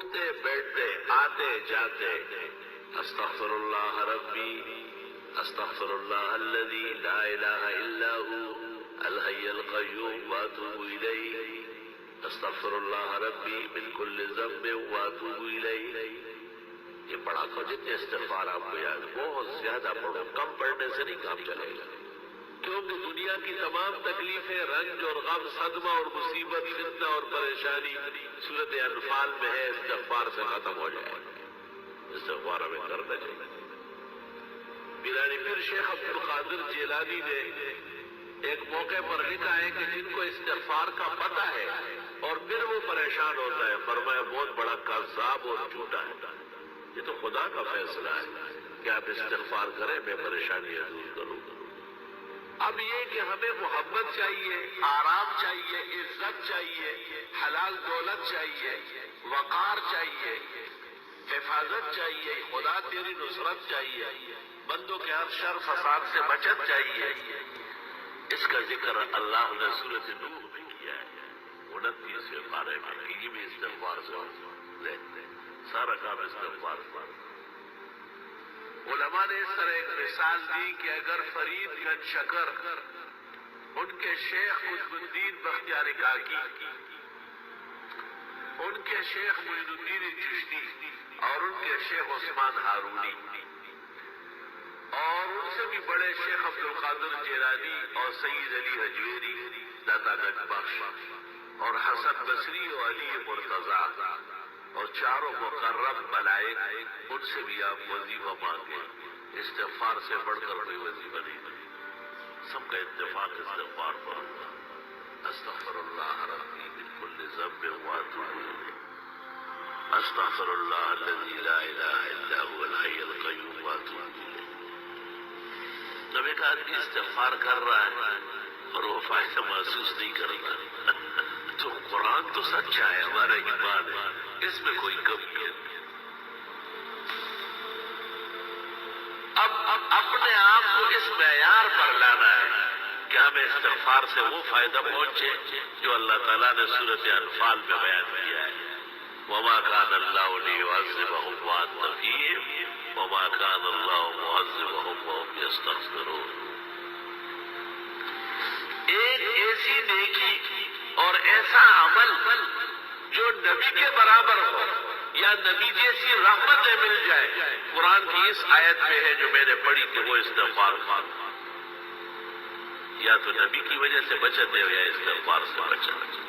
اٹھتے بیٹھتے آتے جاتے استغفر اللہ ربی استغفر اللہ الذی لا الہ الا هو الحی القیوم واتوب الیہ استغفر اللہ ربی من کل ذنب واتوب الیہ. یہ پڑھا کرو جتنے استغفار آپ کو یاد، بہت زیادہ پڑھو، کم پڑھنے سے نہیں کام چلے گا. کیونکہ دنیا کی تمام تکلیفیں، رنج اور غم، صدمہ اور مصیبت، فتنہ اور پریشانی سورۃ انفال میں ہے. استغفار سے ختم ہو جائے. استغفار ہمیں کرنا چاہیے. پیرانی پیر شیخ عبد القادر جیلانی نے ایک موقع پر لکھا ہے کہ جن کو استغفار کا پتہ ہے اور پھر وہ پریشان ہوتا ہے، فرمایا بہت بڑا کذاب اور جھوٹا ہے. یہ تو خدا کا فیصلہ ہے کہ آپ استغفار کریں، میں پریشانیاں دور کروں. اب یہ کہ ہمیں محبت چاہیے، آرام چاہیے، عزت چاہیے، حلال دولت چاہیے، وقار چاہیے، حفاظت چاہیے، خدا تیری نصرت چاہیے، بندوں کے ہر شر فساد سے بچت چاہیے. اس کا ذکر اللہ نے سورۃ نوح میں کیا ہے، 29ویں پارے میں. یہ بھی استغفار سے لیتے ہیں، سارا کام استغفار سے. علماء نے اس طرح ایک مثال دی کہ اگر فرید گنج شکر ان کے شیخ قطب الدین بختیار کاکی، ان کے شیخ معین الدین چشتی اور ان کے شیخ عثمان ہارونی اور ان سے بھی بڑے شیخ عبد القادر جیلانی اور سید علی حجویری داتا گنج بخش اور حسن بصری اور علی مرتضیٰ اور چاروں مقرب ملائک، ان سے بھی آپ وظیفہ مانگے. استغفار سے بڑھ کر کوئی وظیفہ نہیں. سب کا اتفاق استغفار پر ہوگا. استغفر اللہ ربی من کل ذنب واتوب الیہ استغفر اللہ الذی لا الہ الا هو الحی القیوم واتوب الیہ. جب ایک آدمی استغفار کر رہا ہے اور وہ فائدہ محسوس نہیں کر رہا تو قرآن تو سچا ہے، ہمارا ایمان ہے، اس میں کوئی کمی ہے. اب اپنے آپ کو اس معیار پر لانا ہے کہ ہمیں استغفار سے وہ فائدہ پہنچے جو اللہ تعالیٰ نے سورۃ انفال میں بیان کیا ہے. وما كان الله ليعذبهم وأنت فيهم وما كان الله معذبهم وهم يستغفرون. ایک ایسی نیکی اور ایسا عمل جو نبی کے برابر ہو یا نبی جیسی رحمتیں مل جائے، قرآن کی اس آیت میں ہے جو میں نے پڑھی کہ وہ استغفار مانگو. یا تو نبی کی وجہ سے بچت ہے یا استغفار سے بچت.